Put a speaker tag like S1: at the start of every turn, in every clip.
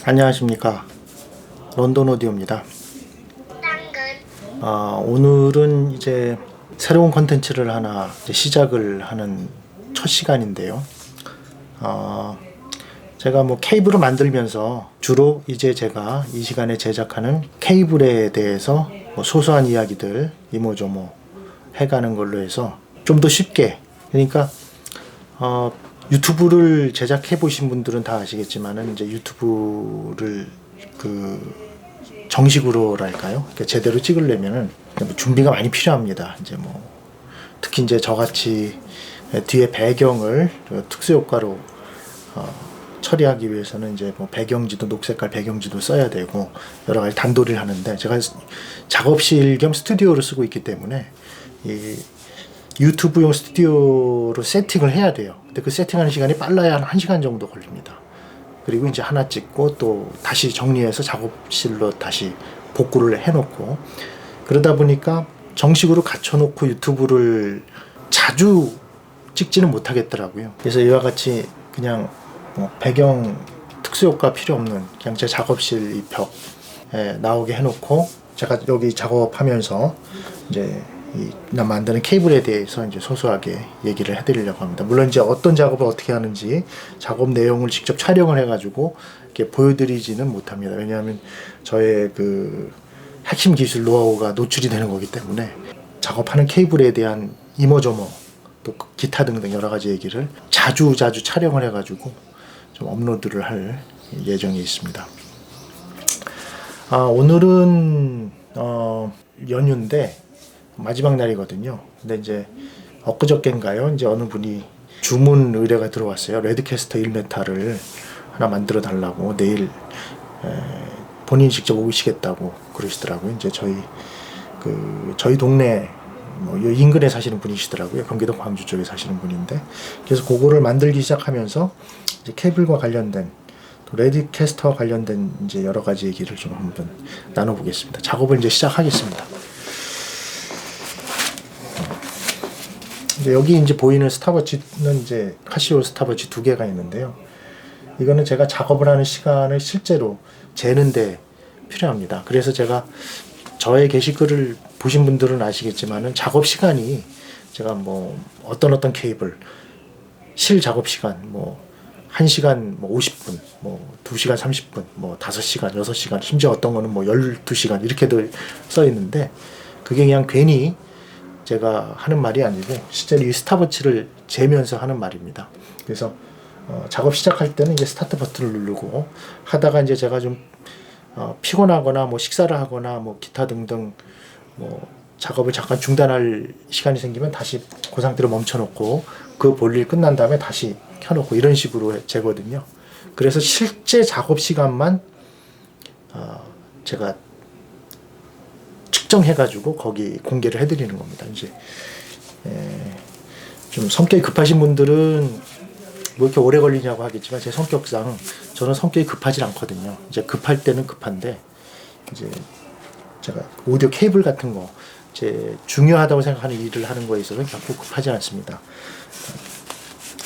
S1: 안녕하십니까, 런던 오디오입니다. 오늘은 이제 새로운 컨텐츠를 하나 이제 시작을 하는 첫 시간인데요. 제가 뭐 케이블을 만들면서 주로 이제 제가 이 시간에 제작하는 케이블에 대해서 뭐 소소한 이야기들 이모저모 해가는 걸로 해서 좀 더 쉽게, 그러니까 유튜브를 제작해 보신 분들은 다 아시겠지만은 이제 유튜브를 정식으로랄까요? 그러니까 제대로 찍으려면은 준비가 많이 필요합니다. 이제 뭐 특히 이제 저같이 뒤에 배경을 특수 효과로 처리하기 위해서는 이제 뭐 배경지도 녹색깔 배경지도 써야 되고 여러 가지 단도리를 하는데, 제가 작업실 겸 스튜디오를 쓰고 있기 때문에 이 유튜브용 스튜디오로 세팅을 해야 돼요. 근데 그 세팅하는 시간이 빨라야 한 1시간 정도 걸립니다. 그리고 이제 하나 찍고 또 다시 정리해서 작업실로 다시 복구를 해놓고, 그러다 보니까 정식으로 갖춰놓고 유튜브를 자주 찍지는 못하겠더라고요. 그래서 이와 같이 그냥 뭐 배경 특수효과 필요 없는 그냥 제 작업실 이 벽에 나오게 해놓고 제가 여기 작업하면서 이제 나 만드는 케이블에 대해서 이제 소소하게 얘기를 해드리려고 합니다. 물론 이제 어떤 작업을 어떻게 하는지 작업 내용을 직접 촬영을 해가지고 이렇게 보여드리지는 못합니다. 왜냐하면 저의 그 핵심 기술 노하우가 노출이 되는 거기 때문에 작업하는 케이블에 대한 이모저모 또 기타 등등 여러 가지 얘기를 자주 촬영을 해가지고 좀 업로드를 할 예정이 있습니다. 오늘은 연휴인데 마지막 날이거든요. 근데 이제 엊그저께인가요? 이제 어느 분이 주문 의뢰가 들어왔어요. 레드캐스터 1m를 하나 만들어 달라고, 내일 본인이 직접 오시겠다고 그러시더라고요. 이제 저희 동네 뭐 인근에 사시는 분이시더라고요. 경기도 광주 쪽에 사시는 분인데, 그래서 그거를 만들기 시작하면서 이제 케이블과 관련된 또 레드캐스터와 관련된 이제 여러 가지 얘기를 좀 한번 나눠보겠습니다. 작업을 이제 시작하겠습니다. 여기 이제 보이는 스탑워치는 이제 카시오 스탑워치 2개가 있는데요. 이거는 제가 작업을 하는 시간을 실제로 재는데 필요합니다. 그래서 제가 저의 게시글을 보신 분들은 아시겠지만은 작업 시간이 제가 뭐 어떤 케이블 실 작업 시간 뭐 1시간 뭐 50분, 뭐 2시간 30분, 뭐 5시간, 6시간, 심지어 어떤 거는 뭐 12시간 이렇게도 써 있는데, 그게 그냥 괜히 제가 하는 말이 아니고 실제로 이 스탑워치를 재면서 하는 말입니다. 그래서 작업 시작할 때는 이제 스타트 버튼을 누르고 하다가 이제 제가 좀 피곤하거나 뭐 식사를 하거나 뭐 기타 등등 뭐 작업을 잠깐 중단할 시간이 생기면 다시 그 상태로 멈춰놓고 그 볼일 끝난 다음에 다시 켜놓고 이런 식으로 재거든요. 그래서 실제 작업 시간만 제가 측정해가지고 거기 공개를 해드리는 겁니다. 이제 좀 성격이 급하신 분들은 뭐 이렇게 오래 걸리냐고 하겠지만, 제 성격상 저는 성격이 급하지 않거든요. 이제 급할 때는 급한데, 이제 제가 오디오 케이블 같은 거 제 중요하다고 생각하는 일을 하는 거에 있어서 결코 급하지 않습니다.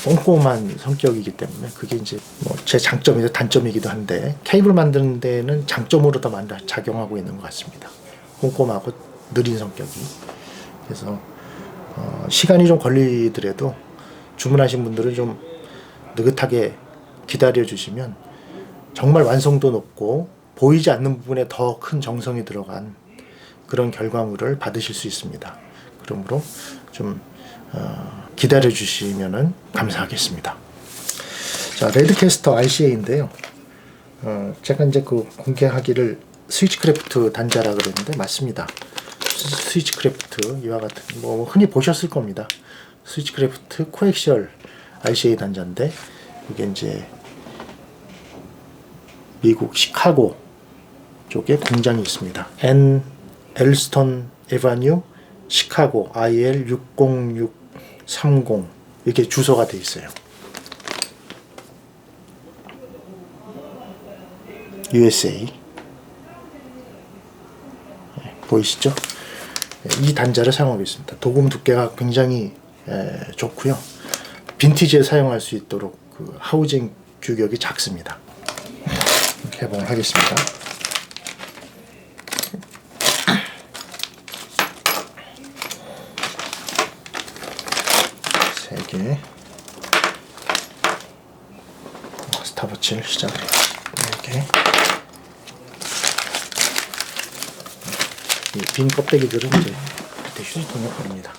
S1: 꼼꼼한 성격이기 때문에 그게 이제 뭐 제 장점이기도 단점이기도 한데, 케이블 만드는 데는 장점으로 더 많이 작용하고 있는 것 같습니다. 꼼꼼하고 느린 성격이. 그래서 시간이 좀 걸리더라도 주문하신 분들은 좀 느긋하게 기다려 주시면 정말 완성도 높고 보이지 않는 부분에 더 큰 정성이 들어간 그런 결과물을 받으실 수 있습니다. 그러므로 좀 기다려 주시면은 감사하겠습니다. 자, 레드캐스터 RCA인데요. 제가 이제 그 공개하기를 스위치크래프트 단자라 그랬는데 맞습니다. 스위치크래프트 이와 같은 뭐 흔히 보셨을 겁니다. 스위치크래프트 코엑시얼 RCA 단자인데, 이게 이제 미국 시카고 쪽에 공장이 있습니다. 엘스턴 에바뉴 시카고 IL 60630 이렇게 주소가 돼 있어요. USA 보이시죠? 이 단자를 사용하고 있습니다. 도금 두께가 굉장히 좋고요. 빈티지에 사용할 수 있도록 그 하우징 규격이 작습니다. 이렇게 개봉을 하겠습니다. 세 개. 스탑워치를 시작을 해요. 네 개. 이 빈 껍데기들은 이제 그때 휴지통에 버립니다.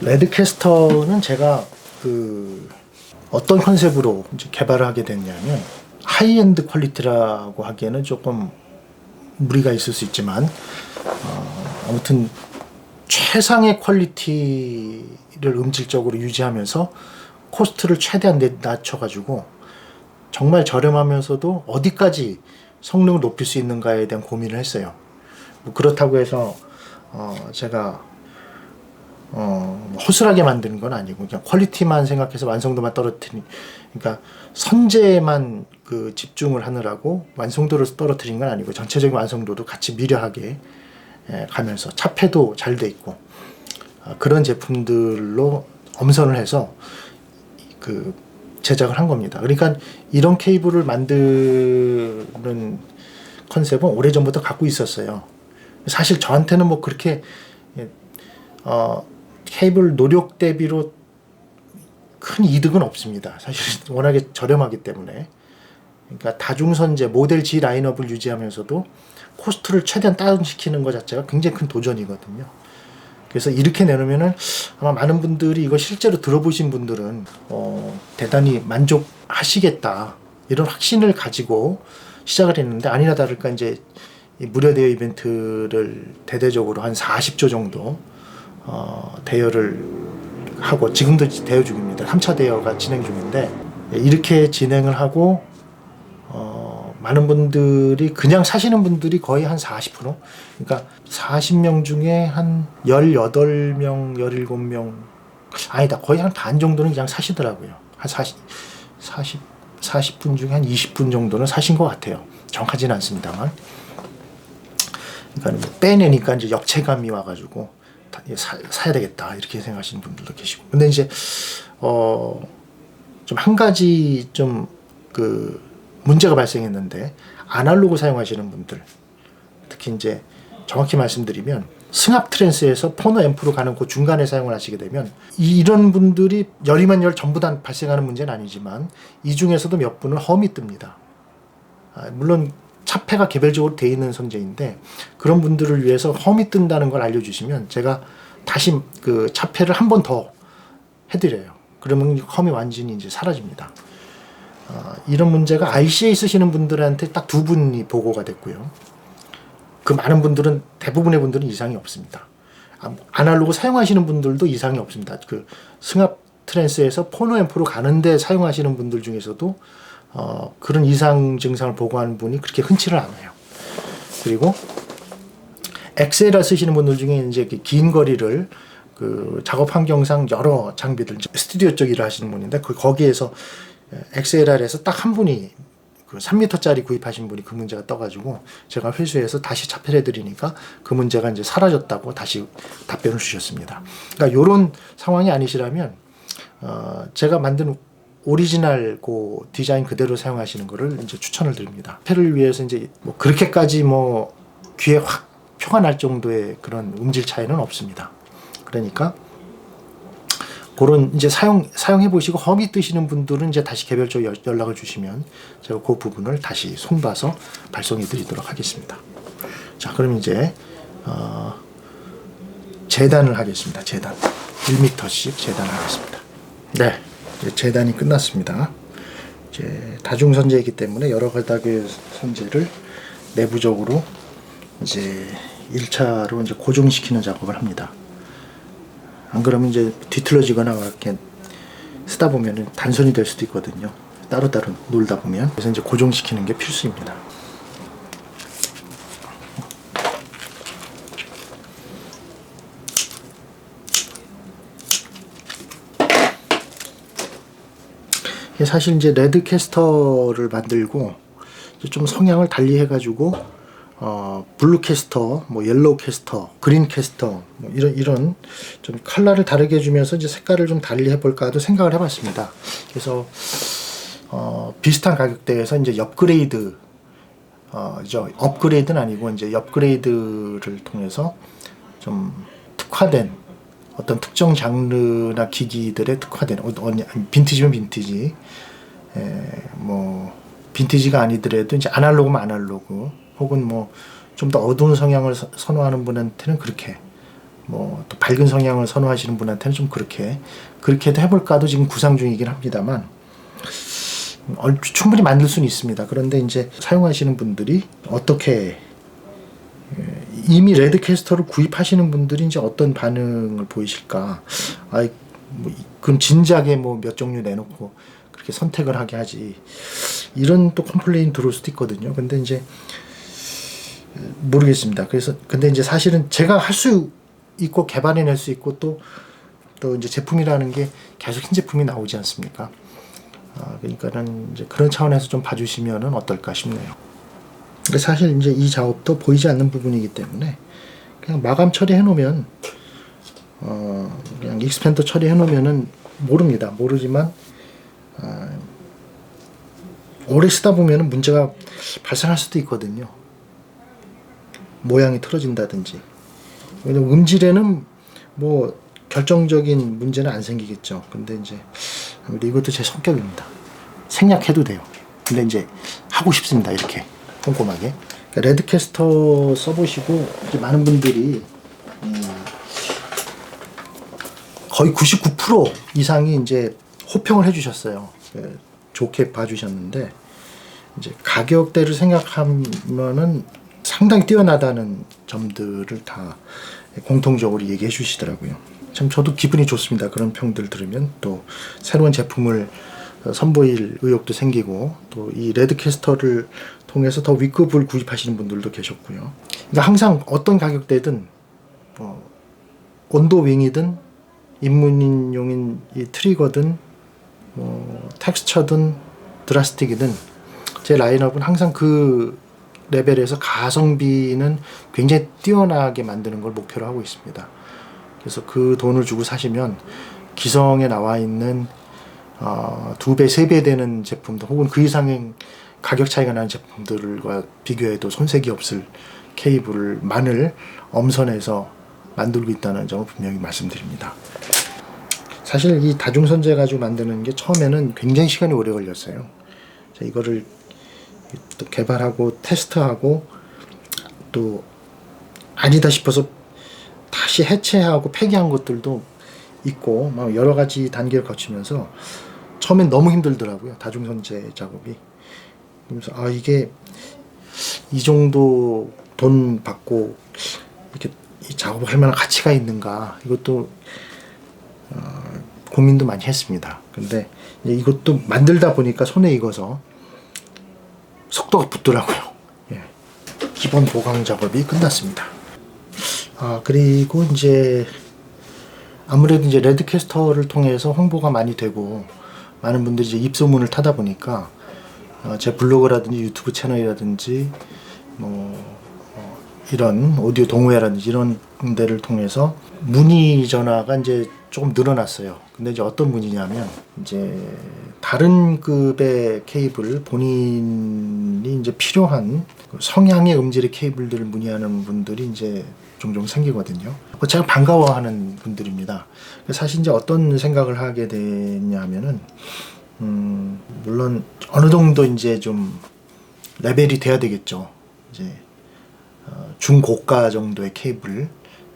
S1: 레드캐스터는 제가 어떤 컨셉으로 이제 개발을 하게 됐냐면, 하이엔드 퀄리티라고 하기에는 조금 무리가 있을 수 있지만 아무튼 최상의 퀄리티를 음질적으로 유지하면서 코스트를 최대한 낮춰가지고 정말 저렴하면서도 어디까지 성능을 높일 수 있는가에 대한 고민을 했어요. 뭐 그렇다고 해서 제가 허술하게 만드는 건 아니고 그냥 퀄리티만 생각해서 완성도만 떨어뜨린, 그러니까 선제에만 집중을 하느라고 완성도를 떨어뜨린 건 아니고 전체적인 완성도도 같이 미려하게 가면서 차폐도 잘 돼 있고 그런 제품들로 엄선을 해서 제작을 한 겁니다. 그러니까 이런 케이블을 만드는 컨셉은 오래전부터 갖고 있었어요. 사실 저한테는 뭐 그렇게 케이블 노력 대비로 큰 이득은 없습니다. 사실 워낙에 저렴하기 때문에. 그러니까 다중선제 모델 G 라인업을 유지하면서도 코스트를 최대한 다운시키는 것 자체가 굉장히 큰 도전이거든요. 그래서 이렇게 내놓으면은 아마 많은 분들이 이거 실제로 들어보신 분들은 대단히 만족하시겠다 이런 확신을 가지고 시작을 했는데, 아니나 다를까 이제 이 무료 대여 이벤트를 대대적으로 한 40조 정도 대여를 하고 지금도 대여 중입니다. 3차 대여가 진행 중인데, 이렇게 진행을 하고 많은 분들이 그냥 사시는 분들이 거의 한 40%, 그러니까 40명 중에 한 18명, 17명, 아니다, 거의 한 반 정도는 그냥 사시더라고요. 한 40분 중에 한 20분 정도는 사신 것 같아요. 정확하지는 않습니다만. 그러니까 뭐 빼내니까 이제 역체감이 와가지고 사야 되겠다 이렇게 생각하시는 분들도 계시고. 근데 이제 좀 한 가지 문제가 발생했는데, 아날로그 사용하시는 분들, 특히 이제 정확히 말씀드리면 승합 트랜스에서 포너 앰프로 가는 그 중간에 사용을 하시게 되면, 이런 분들이 열이만 열 전부 다 발생하는 문제는 아니지만 이 중에서도 몇 분은 험이 뜹니다. 물론 차폐가 개별적으로 되어 있는 선재인데 그런 분들을 위해서 험이 뜬다는 걸 알려주시면 제가 다시 차폐를 한 번 더 해드려요. 그러면 험이 완전히 이제 사라집니다. 이런 문제가 RCA 쓰시는 분들한테 딱 2분이 보고가 됐고요. 그 많은 분들은, 대부분의 분들은 이상이 없습니다. 아날로그 사용하시는 분들도 이상이 없습니다. 승합 트랜스에서 포너 앰프로 가는데 사용하시는 분들 중에서도 그런 이상 증상을 보고하는 분이 그렇게 흔치를 않아요. 그리고 XLR 쓰시는 분들 중에 이제 긴 거리를 작업 환경상 여러 장비들, 스튜디오 쪽 일을 하시는 분인데 거기에서 XLR에서 딱 한 분이 3m짜리 구입하신 분이 그 문제가 떠가지고 제가 회수해서 다시 차폐를 해드리니까 그 문제가 이제 사라졌다고 다시 답변을 주셨습니다. 그러니까 이런 상황이 아니시라면 제가 만든 오리지널 디자인 그대로 사용하시는 거를 이제 추천을 드립니다. 차폐를 위해서 이제 뭐 그렇게까지 뭐 귀에 확 표가 날 정도의 그런 음질 차이는 없습니다. 그러니까 그런 이제 사용해 보시고 험이 뜨시는 분들은 이제 다시 개별적으로 연락을 주시면 제가 그 부분을 다시 손봐서 발송해 드리도록 하겠습니다. 자, 그럼 이제 재단을 하겠습니다. 재단 1m씩 재단을 하겠습니다. 네, 이제 재단이 끝났습니다. 이제 다중 선재이기 때문에 여러 가닥의 선재를 내부적으로 이제 1차로 이제 고정시키는 작업을 합니다. 안 그러면 이제 뒤틀어지거나 이렇게 쓰다 보면은 단선이 될 수도 있거든요. 따로따로 놀다 보면. 그래서 이제 고정시키는 게 필수입니다. 사실 이제 레드캐스터를 만들고 좀 성향을 달리 해가지고 블루 캐스터, 뭐 옐로우 캐스터, 그린 캐스터, 뭐 이런 좀 컬러를 다르게 해주면서 이제 색깔을 좀 달리 해볼까도 생각을 해봤습니다. 그래서 비슷한 가격대에서 이제 업그레이드, 업그레이드는 아니고 이제 업그레이드를 통해서 좀 특화된 어떤 특정 장르나 기기들에 특화된 빈티지면 빈티지, 뭐 빈티지가 아니더라도 이제 아날로그면 아날로그, 혹은 뭐 좀 더 어두운 성향을 선호하는 분한테는 그렇게, 뭐 또 밝은 성향을 선호하시는 분한테는 좀 그렇게도 해볼까도 지금 구상 중이긴 합니다만, 충분히 만들 수는 있습니다. 그런데 이제 사용하시는 분들이 어떻게, 이미 레드캐스터를 구입하시는 분들이 이제 어떤 반응을 보이실까? 뭐 그럼 진작에 뭐 몇 종류 내놓고 그렇게 선택을 하게 하지. 이런 또 컴플레인 들어올 수도 있거든요. 근데 이제 모르겠습니다. 그래서 근데 이제 사실은 제가 할 수 있고 개발해낼 수 있고 또 이제 제품이라는 게 계속 신제품이 나오지 않습니까? 그러니까는 이제 그런 차원에서 좀 봐주시면은 어떨까 싶네요. 근데 사실 이제 이 작업도 보이지 않는 부분이기 때문에 그냥 마감 처리해 놓으면, 그냥 익스펜더 처리해 놓으면은 모르지만, 오래 쓰다 보면은 문제가 발생할 수도 있거든요. 모양이 틀어진다든지. 왜냐면 음질에는 뭐 결정적인 문제는 안 생기겠죠. 근데 이제 아무래도 이것도 제 성격입니다. 생략해도 돼요. 근데 이제 하고 싶습니다. 이렇게 꼼꼼하게. 그러니까 레드캐스터 써보시고 이제 많은 분들이 거의 99% 이상이 이제 호평을 해주셨어요. 좋게 봐주셨는데, 이제 가격대를 생각하면은 상당히 뛰어나다는 점들을 다 공통적으로 얘기해 주시더라고요. 참 저도 기분이 좋습니다. 그런 평들 들으면 또 새로운 제품을 선보일 의욕도 생기고, 또 이 레드캐스터를 통해서 더 위급을 구입하시는 분들도 계셨고요. 그러니까 항상 어떤 가격대든 온도윙이든 입문용인 이 트리거든 뭐 텍스처든 드라스틱이든 제 라인업은 항상 그 레벨에서 가성비는 굉장히 뛰어나게 만드는 걸 목표로 하고 있습니다. 그래서 그 돈을 주고 사시면 기성에 나와 있는 2배, 3배 되는 제품들, 혹은 그 이상의 가격 차이가 나는 제품들과 비교해도 손색이 없을 케이블만을 엄선해서 만들고 있다는 점을 분명히 말씀드립니다. 사실 이 다중선재 가지고 만드는 게 처음에는 굉장히 시간이 오래 걸렸어요. 이거를 또 개발하고 테스트하고 또 아니다 싶어서 다시 해체하고 폐기한 것들도 있고, 막 여러 가지 단계를 거치면서 처음엔 너무 힘들더라고요. 다중선재 작업이. 그래서 이게 이 정도 돈 받고 이렇게 이 작업을 할 만한 가치가 있는가, 이것도 고민도 많이 했습니다. 근데 이것도 만들다 보니까 손에 익어서 속도가 붙더라고요. 예. 기본 보강 작업이 끝났습니다. 그리고 이제 아무래도 이제 레드캐스터를 통해서 홍보가 많이 되고 많은 분들이 이제 입소문을 타다 보니까 제 블로그라든지 유튜브 채널이라든지 뭐 이런 오디오 동호회라든지 이런 데를 통해서 문의 전화가 이제 조금 늘어났어요. 근데 이제 어떤 문의냐면, 이제 다른 급의 케이블, 본인이 이제 필요한 성향의 음질의 케이블들을 문의하는 분들이 이제 종종 생기거든요. 제가 반가워하는 분들입니다. 사실 이제 어떤 생각을 하게 되냐면은, 물론 어느 정도 이제 좀 레벨이 돼야 되겠죠. 이제 중고가 정도의 케이블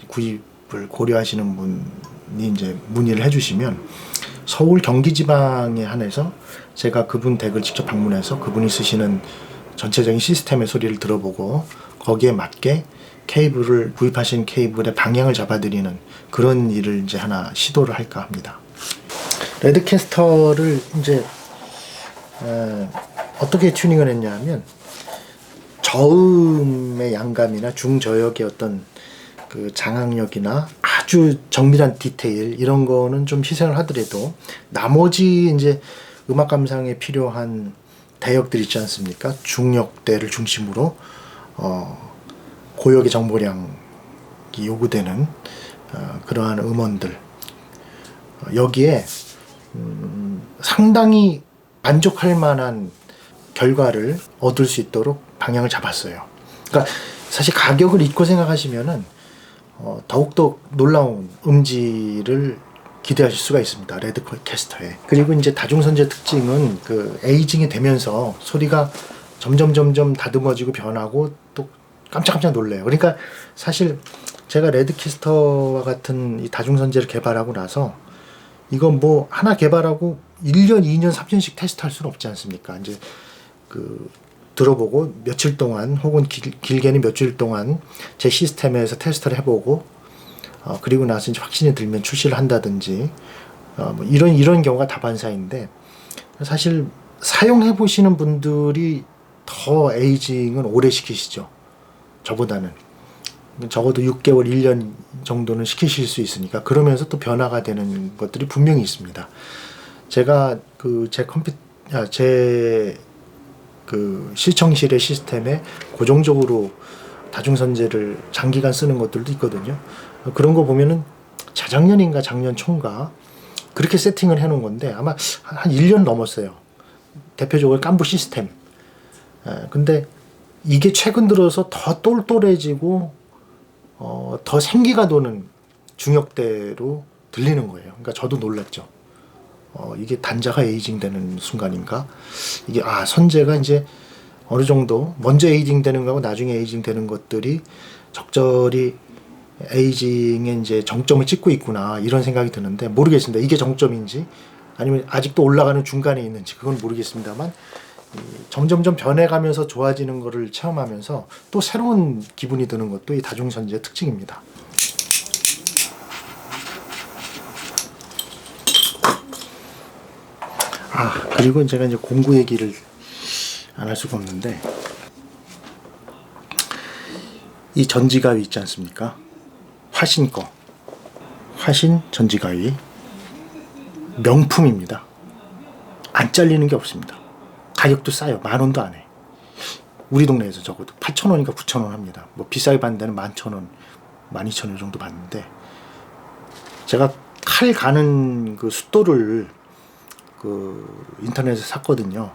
S1: 구입을 고려하시는 분이 이제 문의를 해주시면, 서울 경기 지방에 한해서 제가 그분 댁을 직접 방문해서 그분이 쓰시는 전체적인 시스템의 소리를 들어보고 거기에 맞게 케이블을, 구입하신 케이블의 방향을 잡아드리는 그런 일을 이제 하나 시도를 할까 합니다. 레드캐스터를 이제 어떻게 튜닝을 했냐면, 저음의 양감이나 중저역의 어떤 그 장악력이나 아주 정밀한 디테일, 이런 거는 좀 희생을 하더라도 나머지 이제 음악 감상에 필요한 대역들 있지 않습니까? 중역대를 중심으로 고역의 정보량이 요구되는 그러한 음원들, 여기에 상당히 만족할 만한 결과를 얻을 수 있도록 방향을 잡았어요. 그러니까 사실 가격을 잊고 생각하시면은 더욱더 놀라운 음질을 기대하실 수가 있습니다. 레드캐스터에. 그리고 이제 다중선재 특징은 그 에이징이 되면서 소리가 점점 다듬어지고 변하고 또 깜짝깜짝 놀래요. 그러니까 사실 제가 레드캐스터와 같은 이 다중선재를 개발하고 나서 이건 뭐 하나 개발하고 1년, 2년, 3년씩 테스트할 수는 없지 않습니까? 이제 그 들어보고 며칠 동안 혹은 길게는 몇 주일 동안 제 시스템에서 테스트를 해보고 그리고 나서 이제 확신이 들면 출시를 한다든지 뭐 이런 경우가 다반사인데, 사실 사용해 보시는 분들이 더 에이징은 오래 시키시죠. 저보다는 적어도 6개월, 1년 정도는 시키실 수 있으니까. 그러면서 또 변화가 되는 것들이 분명히 있습니다. 제가 제 시청실의 시스템에 고정적으로 다중선재를 장기간 쓰는 것들도 있거든요. 그런 거 보면은 자작년인가 작년 초인가 그렇게 세팅을 해놓은 건데 아마 한 1년 넘었어요. 대표적으로 깐부 시스템. 근데 이게 최근 들어서 더 똘똘해지고 더 생기가 도는 중역대로 들리는 거예요. 그러니까 저도 놀랐죠. 이게 단자가 에이징 되는 순간인가? 이게 선재가 이제 어느 정도 먼저 에이징 되는 거하고 나중에 에이징 되는 것들이 적절히 에이징의 이제 정점을 찍고 있구나, 이런 생각이 드는데, 모르겠습니다. 이게 정점인지 아니면 아직도 올라가는 중간에 있는지 그건 모르겠습니다만, 점점 변해가면서 좋아지는 거를 체험하면서 또 새로운 기분이 드는 것도 이 다중선재의 특징입니다. 그리고 제가 이제 공구 얘기를 안 할 수가 없는데, 이 전지가위 있지 않습니까? 화신 거. 화신 전지가위. 명품입니다. 안 잘리는 게 없습니다. 가격도 싸요. 10,000원도 안 해. 우리 동네에서 적어도 8,000원인가 9,000원 합니다. 뭐 비싸게 받는 데는 11,000원, 12,000원 정도 받는데, 제가 칼 가는 그 숫도를 인터넷에서 샀거든요.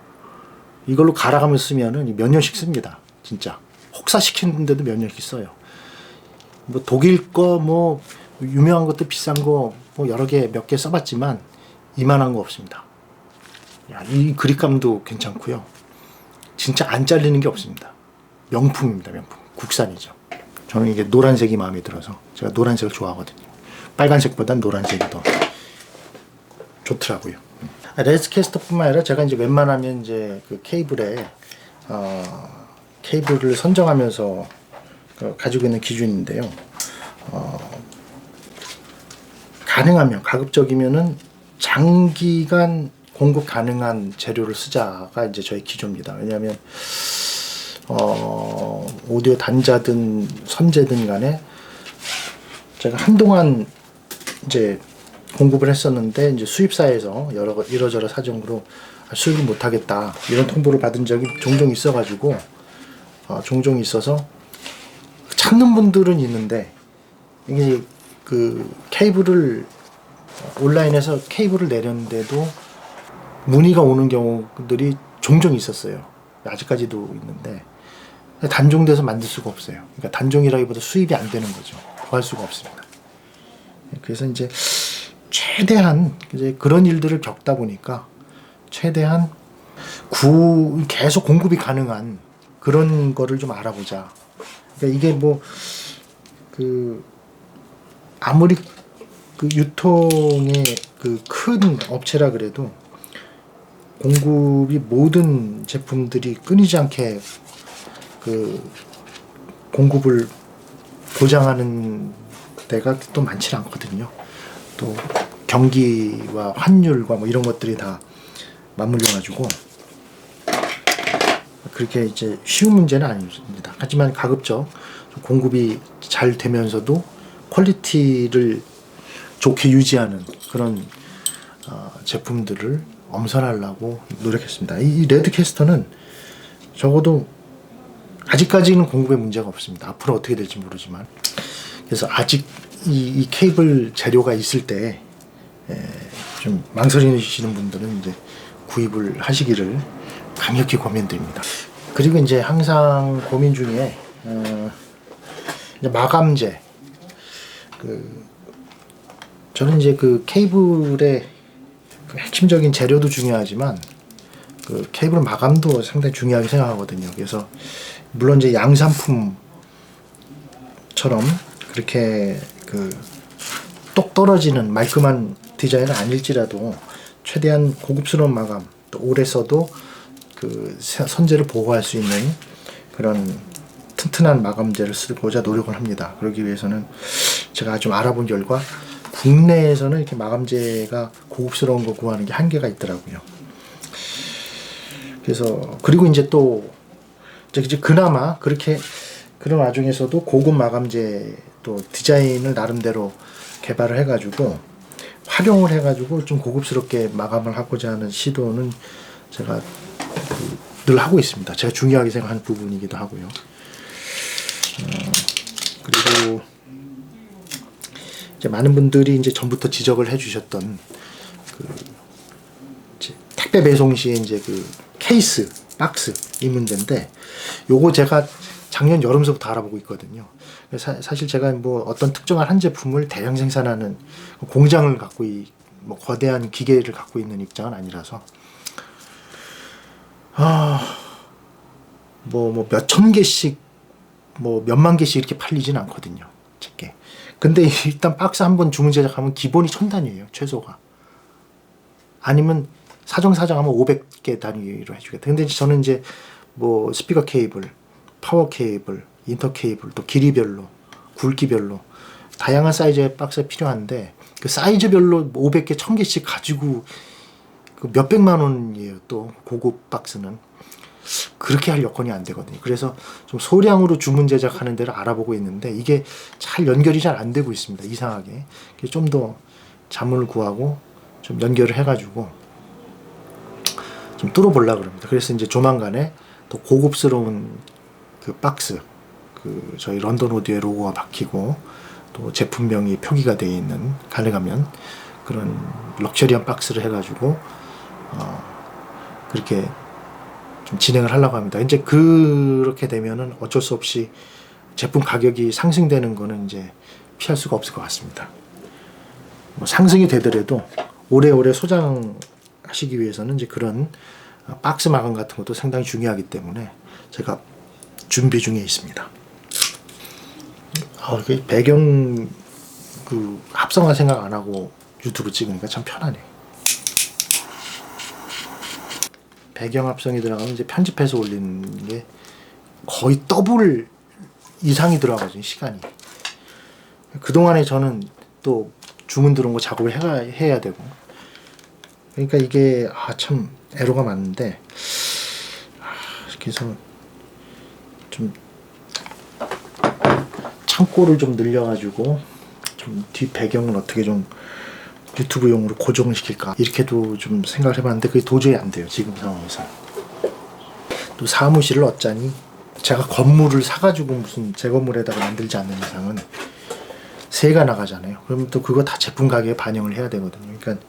S1: 이걸로 갈아가면서 쓰면은 몇 년씩 씁니다. 진짜. 혹사시키는데도 몇 년씩 써요. 뭐 독일 거 뭐 유명한 것도 비싼 거 뭐 여러 개 몇 개 써봤지만 이만한 거 없습니다. 이 그립감도 괜찮고요. 진짜 안 잘리는 게 없습니다. 명품입니다. 명품. 국산이죠. 저는 이게 노란색이 마음에 들어서 제가 노란색을 좋아하거든요. 빨간색보단 노란색이 더 좋더라고요. 레드캐스터뿐만 아니라 제가 이제 웬만하면 이제 그 케이블에 케이블을 선정하면서 가지고 있는 기준인데요. 가능하면 가급적이면은 장기간 공급 가능한 재료를 쓰자가 이제 저희 기조입니다. 왜냐하면 오디오 단자든 선재든 간에 제가 한동안 이제 공급을 했었는데, 이제 수입사에서 이러저러 사정으로 수입을 못하겠다 이런 통보를 받은 적이 종종 있어가지고 종종 있어서 찾는 분들은 있는데, 이게 그 케이블을 온라인에서 케이블을 내렸는데도 문의가 오는 경우들이 종종 있었어요. 아직까지도 있는데 단종돼서 만들 수가 없어요. 그러니까 단종이라기보다 수입이 안 되는 거죠. 구할 수가 없습니다. 그래서 이제 최대한 이제 그런 일들을 겪다 보니까 최대한 계속 공급이 가능한 그런 거를 좀 알아보자. 그러니까 이게 뭐 아무리 유통의 큰 업체라 그래도 공급이 모든 제품들이 끊이지 않게 공급을 보장하는 데가 또 많지 않거든요. 또 경기와 환율과 뭐 이런 것들이 다 맞물려가지고 그렇게 이제 쉬운 문제는 아닙니다. 하지만 가급적 공급이 잘 되면서도 퀄리티를 좋게 유지하는 그런 제품들을 엄선하려고 노력했습니다. 이 레드캐스터는 적어도 아직까지는 공급에 문제가 없습니다. 앞으로 어떻게 될지 모르지만. 그래서 아직 이 케이블 재료가 있을 때 좀 망설이시는 분들은 이제 구입을 하시기를 강력히 권면드립니다. 그리고 이제 항상 고민 중에 이제 마감재, 저는 이제 그 케이블의 그 핵심적인 재료도 중요하지만 그 케이블 마감도 상당히 중요하게 생각하거든요. 그래서 물론 이제 양산품처럼 그렇게 똑 떨어지는 말끔한 디자인은 아닐지라도 최대한 고급스러운 마감, 또 오래 써도 그 선재를 보호할 수 있는 그런 튼튼한 마감재를 쓰고자 노력을 합니다. 그러기 위해서는 제가 좀 알아본 결과 국내에서는 이렇게 마감재가 고급스러운 거 구하는 게 한계가 있더라고요. 그래서 그리고 이제 또 이제 그나마 그렇게 그런 와중에서도 고급 마감재 또 디자인을 나름대로 개발을 해가지고 활용을 해가지고 좀 고급스럽게 마감을 하고자 하는 시도는 제가 늘 하고 있습니다. 제가 중요하게 생각하는 부분이기도 하고요. 그리고 이제 많은 분들이 이제 전부터 지적을 해주셨던 택배 배송 시에 이제 케이스, 박스 이 문제인데, 요거 제가 작년 여름서부터 알아보고 있거든요. 사실 제가 뭐 어떤 특정한 한 제품을 대량 생산하는 공장을 갖고 뭐 거대한 기계를 갖고 있는 입장은 아니라서 뭐 몇천 개씩 뭐 몇만 개씩 이렇게 팔리진 않거든요, 제게. 근데 일단 박스 한번 주문 제작하면 기본이 1000단위예요, 최소가. 아니면 사정하면 500개 단위로 해주겠다. 근데 저는 이제 뭐 스피커 케이블, 파워 케이블, 인터 케이블, 또 길이별로, 굵기별로 다양한 사이즈의 박스가 필요한데 그 사이즈별로 500개, 1000개씩 가지고 그 몇백만 원이에요. 또 고급 박스는 그렇게 할 여건이 안 되거든요. 그래서 좀 소량으로 주문 제작하는 데를 알아보고 있는데 이게 잘 연결이 잘 안 되고 있습니다. 이상하게. 좀 더 자문을 구하고 좀 연결을 해가지고 좀 뚫어보려고 합니다. 그래서 이제 조만간에 더 고급스러운 그 박스, 저희 런던 오디오의 로고가 박히고 또 제품명이 표기가 되어 있는, 가능하면 그런 럭셔리한 박스를 해가지고 그렇게 좀 진행을 하려고 합니다. 이제 그렇게 되면은 어쩔 수 없이 제품 가격이 상승되는 거는 이제 피할 수가 없을 것 같습니다. 뭐 상승이 되더라도 오래오래 소장하시기 위해서는 이제 그런 박스 마감 같은 것도 상당히 중요하기 때문에 제가 준비 중에 있습니다. 배경 합성화 생각 안 하고 유튜브 찍으니까 참 편하네. 배경 합성이 들어가면 이제 편집해서 올리는 게 거의 더블 이상이 들어가거든요, 시간이. 그동안에 저는 또 주문 들어온 거 작업을 해야 되고, 그러니까 이게 참 애로가 많은데, 그래서 좀 창고를 좀 늘려가지고 좀 뒷 배경을 어떻게 좀 유튜브용으로 고정을 시킬까, 이렇게도 좀 생각을 해봤는데 그게 도저히 안 돼요, 지금 상황에서. 또 사무실을 얻자니 제가 건물을 사가지고 무슨 제 건물에다가 만들지 않는 이상은 세가 나가잖아요. 그러면 또 그거 다 제품 가격에 반영을 해야 되거든요. 그러니까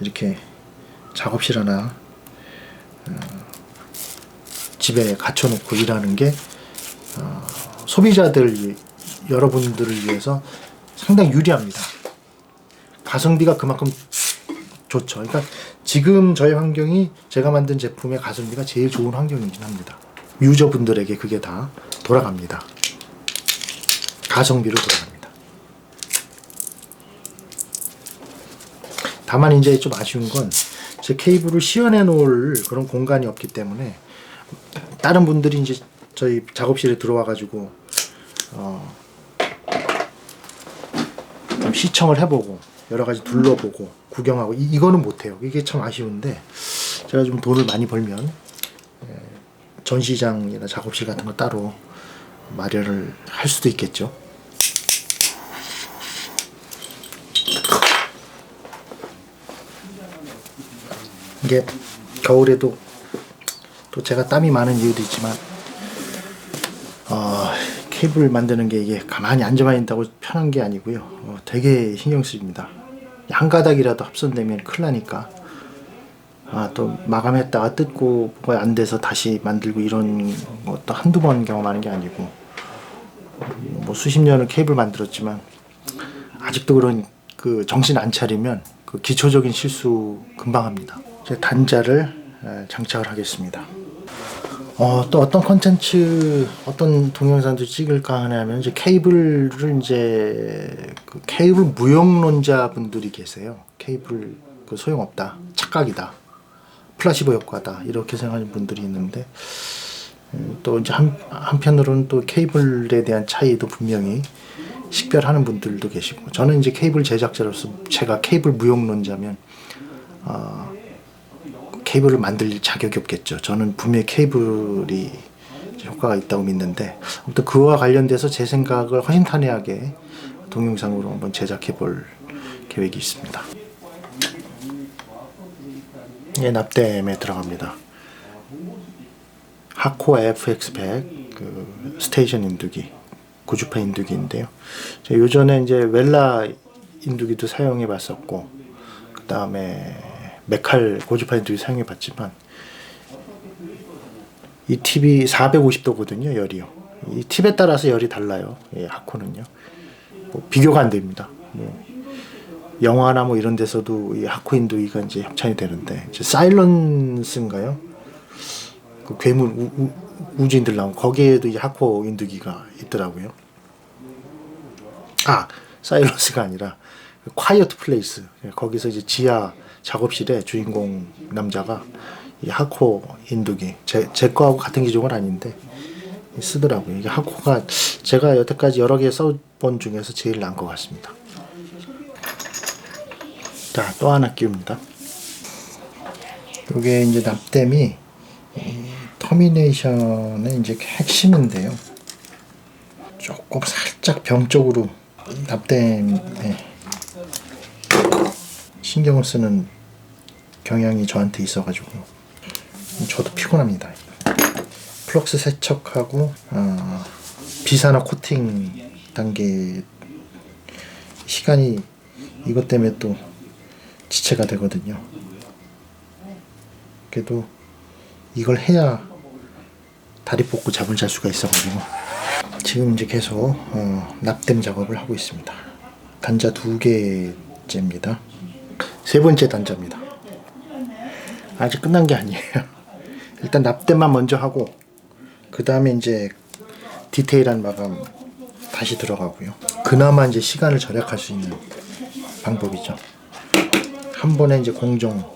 S1: 이렇게 작업실 하나 집에 갖춰놓고 일하는 게 소비자들 여러분들을 위해서 상당히 유리합니다. 가성비가 그만큼 좋죠. 그러니까 지금 저희 환경이 제가 만든 제품의 가성비가 제일 좋은 환경이긴 합니다. 유저분들에게 그게 다 돌아갑니다. 가성비로 돌아갑니다. 다만 이제 좀 아쉬운 건 제 케이블을 시연해 놓을 그런 공간이 없기 때문에 다른 분들이 이제 저희 작업실에 들어와 가지고 좀 시청을 해보고 여러 가지 둘러보고 구경하고 이거는 못해요. 이게 참 아쉬운데 제가 좀 돈을 많이 벌면 전시장이나 작업실 같은 거 따로 마련을 할 수도 있겠죠. 이게 겨울에도 또 제가 땀이 많은 이유도 있지만 케이블 만드는 게 이게 가만히 앉아만 있다고 편한 게 아니고요. 되게 신경 쓰입니다. 한 가닥이라도 합선되면 큰일 나니까. 또 마감했다가 뜯고 뭐가 안 돼서 다시 만들고 이런 것도 한두 번 경험하는 게 아니고, 뭐 수십 년을 케이블 만들었지만 아직도 그런 그 정신 안 차리면 그 기초적인 실수 금방 합니다. 이제 단자를 장착을 하겠습니다. 또 어떤 컨텐츠, 어떤 동영상도 찍을까 하냐면, 이제 케이블을 이제 그 케이블 무용론자 분들이 계세요. 케이블 그 소용없다, 착각이다, 플라시보 효과다, 이렇게 생각하는 분들이 있는데, 또 이제 한편으로는 또 케이블에 대한 차이도 분명히 식별하는 분들도 계시고, 저는 이제 케이블 제작자로서 제가 케이블 무용론자면 케이블을 만들 자격이 없겠죠. 저는 분명히 케이블이 효과가 있다고 믿는데, 아무튼 그와 관련돼서 제 생각을 허심탄회하게 동영상으로 한번 제작해 볼 계획이 있습니다. 예, 납땜에 들어갑니다. 하코아 FX100 그 스테이션 인두기, 고주파 인두기인데요. 요전에 이제 웰라 인두기도 사용해 봤었고, 그 다음에 메칼 고주파 인두기 사용해 봤지만, 이 팁이 450도거든요, 열이요. 이 팁에 따라서 열이 달라요. 예, 하코는요. 뭐 비교가 안 됩니다. 영화나 뭐 이런 데서도 이 하코 인두기가 이제 협찬이 되는데, 이제 사일런스인가요? 그 괴물 우주인들 나온 거기에도 이제 하코 인두기가 있더라고요. 사일런스가 아니라 콰이어트 플레이스, 거기서 이제 지하 작업실에 주인공 남자가 이 하코 인두기, 제 거하고 같은 기종은 아닌데 쓰더라고요. 이게 하코가 제가 여태까지 여러 개 써본 중에서 제일 나은 것 같습니다. 자, 또 하나 끼웁니다. 이게 이제 납땜이 터미네이션의 이제 핵심인데요. 조금 살짝 병적으로 납땜에 신경을 쓰는 경향이 저한테 있어가지고 저도 피곤합니다. 플럭스 세척하고 비산화 코팅 단계 시간이 이것 때문에 또 지체가 되거든요. 그래도 이걸 해야 다리 뻗고 잠을 잘 수가 있어가지고 지금 이제 계속 납땜 작업을 하고 있습니다. 단자 2개째입니다. 세 번째 단자입니다. 아직 끝난 게 아니에요. 일단 납땜만 먼저 하고, 그 다음에 이제 디테일한 마감 다시 들어가고요. 그나마 이제 시간을 절약할 수 있는 방법이죠. 한 번에 이제 공정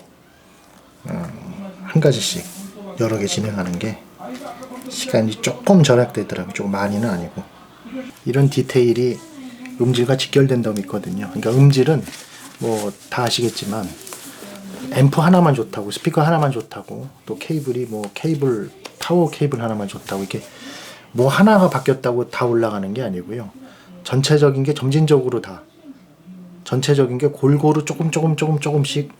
S1: 한 가지씩 여러 개 진행하는 게 시간이 조금 절약되더라고요. 조금 많이는 아니고. 이런 디테일이 음질과 직결된다고 믿거든요. 그러니까 음질은 뭐 다 아시겠지만 앰프 하나만 좋다고, 스피커 하나만 좋다고, 또 케이블이 뭐 케이블 타워 케이블 하나만 좋다고, 이렇게 뭐 하나가 바뀌었다고 다 올라가는 게 아니고요. 전체적인 게 점진적으로 다, 전체적인 게 골고루 조금씩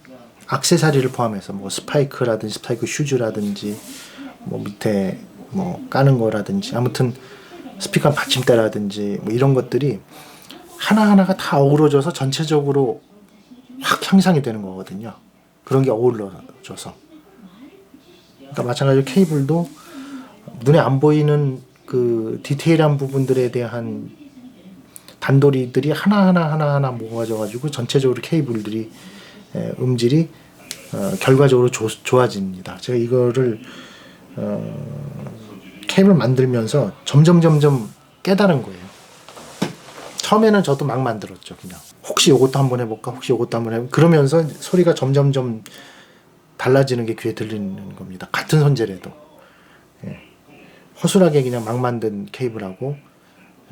S1: 액세서리를 포함해서 뭐 스파이크라든지 스파이크 슈즈라든지 뭐 밑에 뭐 까는 거라든지, 아무튼 스피커 받침대라든지 뭐 이런 것들이 하나하나가 다 어우러져서 전체적으로 확 향상이 되는 거거든요. 그런 게 어우러져서. 그러니까 마찬가지로 케이블도 눈에 안 보이는 그 디테일한 부분들에 대한 단도리들이 하나하나 모아져가지고 전체적으로 케이블들이 음질이 결과적으로 좋아집니다. 제가 이거를 케이블 만들면서 점점 깨달은 거예요. 처음에는 저도 막 만들었죠. 그냥 혹시 이것도 한번 해볼까, 혹시 이것도 한번 해볼까, 그러면서 소리가 점점 달라지는 게 귀에 들리는 겁니다. 같은 손재래도. 허술하게 그냥 막 만든 케이블하고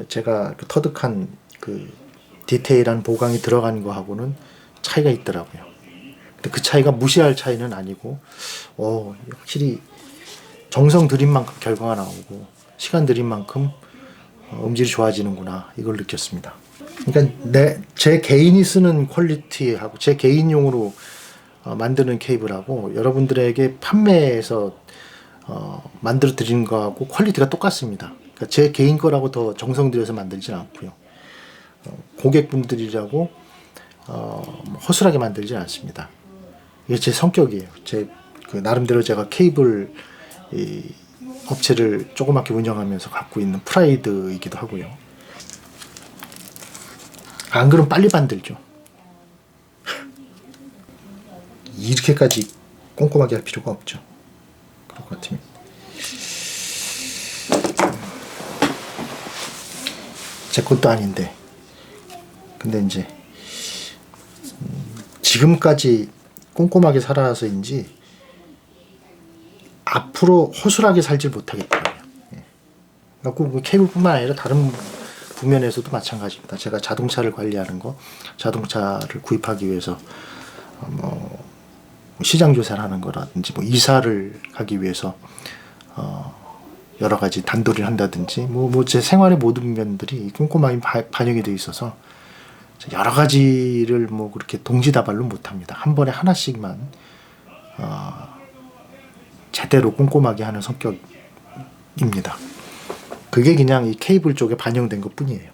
S1: 제가 그 터득한 그 디테일한 보강이 들어간 거하고는 차이가 있더라고요. 근데 그 차이가 무시할 차이는 아니고, 확실히 정성 들인 만큼 결과가 나오고 시간 들인 만큼 음질이 좋아지는구나, 이걸 느꼈습니다. 그러니까 제 개인이 쓰는 퀄리티하고 제 개인용으로 만드는 케이블하고 여러분들에게 판매해서 만들어 드리는 거하고 퀄리티가 똑같습니다. 그러니까 제 개인 거라고 더 정성 들여서 만들진 않고요. 고객분들이라고 허술하게 만들지 않습니다. 이게 제 성격이에요. 제 그 나름대로 제가 케이블 업체를 조그맣게 운영하면서 갖고 있는 프라이드이기도 하고요. 안 그러면 빨리 만들죠. 이렇게까지 꼼꼼하게 할 필요가 없죠. 그럴 것 같으면. 제 것도 아닌데. 근데 이제 지금까지 꼼꼼하게 살아서인지 앞으로 허술하게 살질 못하겠더라고요. 그러니까 케이블뿐만 아니라 다른 부면에서도 마찬가지입니다. 제가 자동차를 관리하는 거, 자동차를 구입하기 위해서 시장 조사를 하는 거라든지, 이사를 가기 위해서 여러 가지 단도리를 한다든지, 제 생활의 모든 면들이 꼼꼼하게 반영이 되어 있어서 여러 가지를 그렇게 동시다발로 못합니다. 한 번에 하나씩만 제대로 꼼꼼하게 하는 성격입니다. 그게 그냥 이 케이블 쪽에 반영된 것 뿐이에요.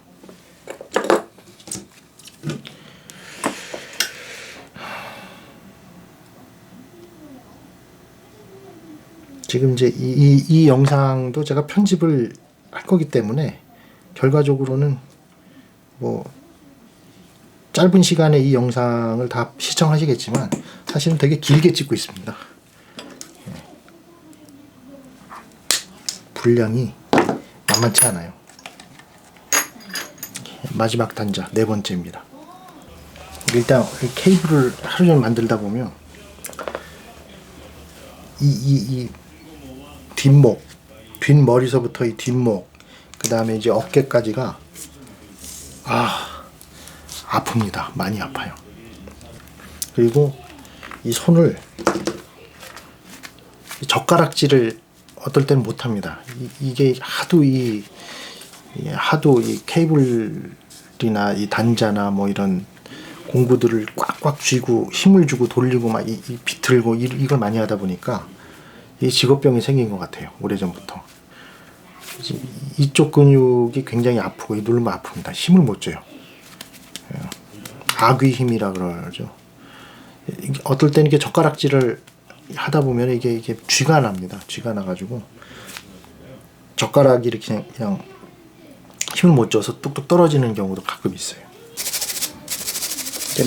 S1: 지금 이제 이 영상도 제가 편집을 할 거기 때문에 결과적으로는 짧은 시간에 이 영상을 다 시청하시겠지만 사실은 되게 길게 찍고 있습니다. 분량이 만만치 않아요. 마지막 단자 네 번째입니다. 일단 케이블을 하루 종일 만들다 보면 이 뒷목, 뒷머리서부터 이 뒷목, 그 다음에 이제 어깨까지가 아픕니다. 많이 아파요. 그리고 이 손을 젓가락질을 어떨 때는 못합니다. 이게 하도 이 케이블이나 이 단자나 이런 공구들을 꽉꽉 쥐고 힘을 주고 돌리고 막 비틀고 이걸 많이 하다 보니까 이 직업병이 생긴 것 같아요. 오래전부터. 이쪽 근육이 굉장히 아프고 누르면 아픕니다. 힘을 못 줘요. 아귀 힘이라 그러죠. 어떨 때는 이게 젓가락질을 하다 보면 이게 쥐가 납니다. 쥐가 나가지고 젓가락이 이렇게 그냥 힘을 못 줘서 뚝뚝 떨어지는 경우도 가끔 있어요.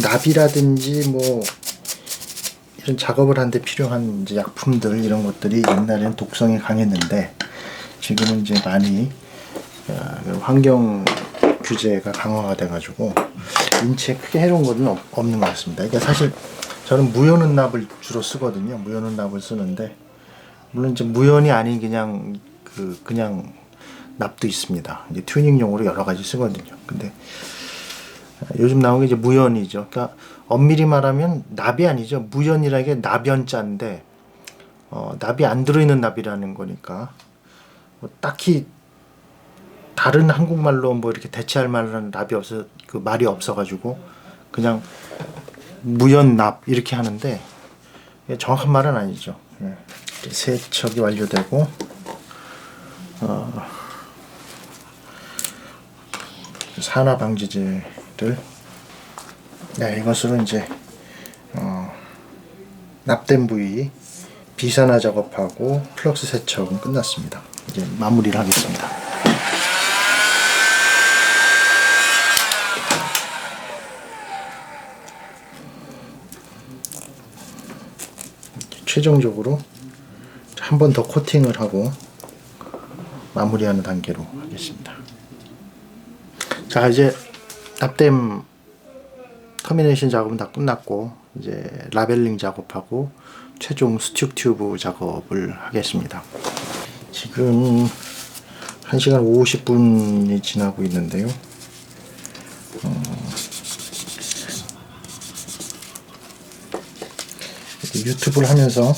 S1: 납이라든지 이런 작업을 하는데 필요한 이제 약품들 이런 것들이 옛날에는 독성이 강했는데 지금은 이제 많이 환경 규제가 강화가 돼가지고 인체에 크게 해로운 것은 없는 것 같습니다. 그러니까 사실 저는 무연은 납을 주로 쓰거든요. 무연은 납을 쓰는데 물론 이제 무연이 아닌 그냥 납도 있습니다. 이제 튜닝용으로 여러 가지 쓰거든요. 근데 요즘 나온 게 이제 무연이죠. 그러니까 엄밀히 말하면 납이 아니죠. 무연이라는 게 나변자인데 납이 안 들어있는 납이라는 거니까 딱히 다른 한국말로 이렇게 대체할 만한 납이 없어 말이 없어가지고 그냥 무연납 이렇게 하는데 정확한 말은 아니죠. 세척이 완료되고 산화방지제를 이것으로 이제 납된 부위 비산화 작업하고 플럭스 세척은 끝났습니다. 이제 마무리를 하겠습니다. 최종적으로 한 번 더 코팅을 하고 마무리하는 단계로 하겠습니다. 자, 이제 납땜 터미네이션 작업은 다 끝났고 이제 라벨링 작업하고 최종 수축 튜브 작업을 하겠습니다. 지금 1시간 50분이 지나고 있는데요. 유튜브를 하면서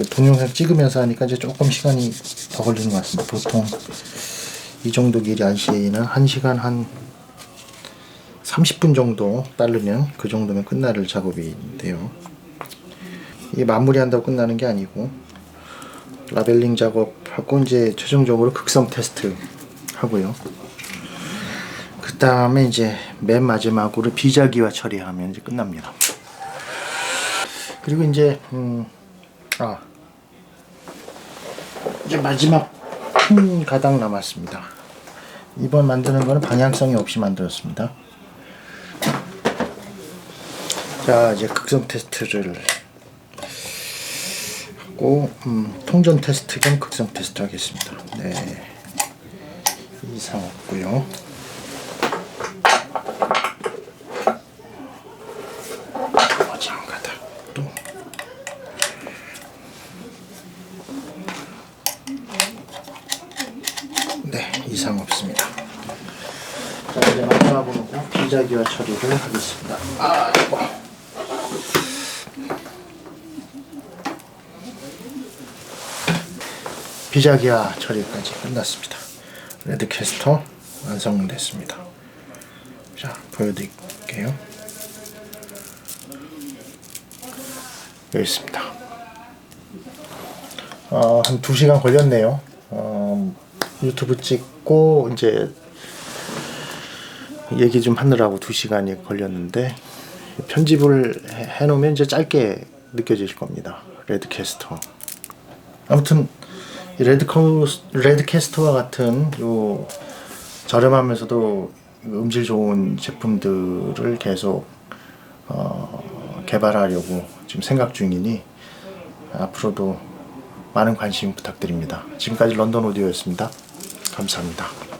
S1: 동영상 찍으면서 하니까 이제 조금 시간이 더 걸리는 것 같습니다. 보통 이 정도 길이 ICA는 1시간 한 30분 정도 따르면 그 정도면 끝날 작업인데요. 이게 마무리한다고 끝나는 게 아니고 라벨링 작업하고 이제 최종적으로 극성 테스트 하고요. 그 다음에 이제 맨 마지막으로 비자기화 처리하면 이제 끝납니다. 그리고 이제 이제 마지막 한 가닥 남았습니다. 이번 만드는 거는 방향성이 없이 만들었습니다. 자, 이제 극성 테스트를 하고 통전 테스트 겸 극성 테스트 하겠습니다. 네, 이상 없고요. 나머지 한 가닥 또. 네, 이상 없습니다. 자, 이제 마지막으로 비자기화 처리를 하겠습니다. 비자기화 처리까지 끝났습니다. 레드캐스터 완성됐습니다. 자, 보여드릴게요. 여기 있습니다. 한 2시간 걸렸네요. 유튜브 찍고 이제 얘기 좀 하느라고 2시간이 걸렸는데, 편집을 해놓으면 이제 짧게 느껴질 겁니다. 레드캐스터. 아무튼 이 레드캐스터와 같은 요 저렴하면서도 음질 좋은 제품들을 계속 개발하려고 지금 생각 중이니 앞으로도 많은 관심 부탁드립니다. 지금까지 런던 오디오였습니다. 감사합니다.